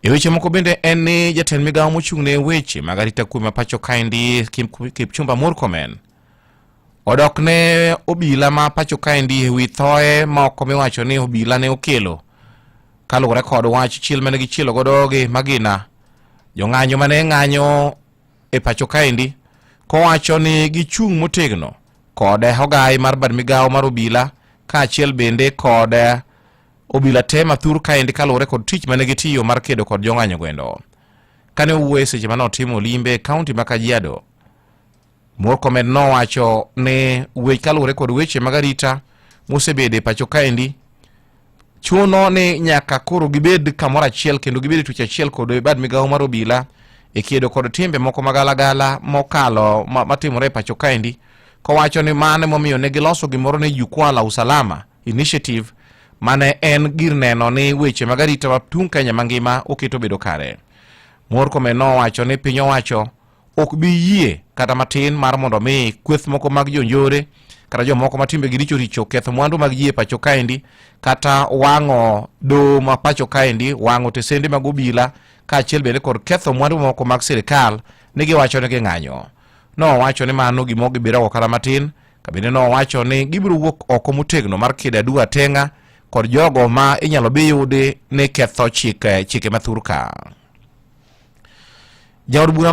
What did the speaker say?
E weche moko bende en ni jatend migawo mochung'ne weche mag arita kwe ma pacho kaendi Kipchumba Murkomen odok ne obila ma pacho kaendi ewi thoe moko miwacho ni obila ne okelo kaluwore kod wach chiel mane gichielo godo gi magina jong'anyo mane ng'anyo e pacho kaendi kowacho ni gichung' motegno kod ogai mar bad migawo mar obila kaachiel bende kod obila te mathur kaendi kaluwore kod tich mane gitiyo mar kedo kod jong'anyo gwendo. Kane owuoyo seche mane otimo limbe kaunti ma Kajiado, Murkomen nowacho ni kaluwore kod weche mag arita mosebedo e pacho kaendi chuno ni nyaka koro gibed kamoro achiel kendo gibed tuch achiel kod bad migawo mar obila e kedo kod timbe moko magalagala mokalo matimore e pacho kaendi, kowacho ni mane momiyo ne giloso gimoro ne Jukwaa la Usalama Initiative mane en gir neno ni weche mag arita ma tung' Kenya mangima oketo bedo kare. Murkomen nowacho ni piny owacho ok bi yie kata matin mar mondo mi kweth moko mag jonjore kata jomoko matimbe richo ketho mwandu mag ji e pacho kaendi kata wang'o do ma pacho kaendi, wang'o tesende mag obila kaachiel bende kod ketho mwandu moko mag sirikal ni giwacho ni ging'anyo. Nowacho ni mano gimo gibiro kata matin, kabende nowacho ni gibiro wuok oko motegno mar kedo adu atenga kod jogo ma inyalo bi yude ne ketho chike mathur ka. Jaod bura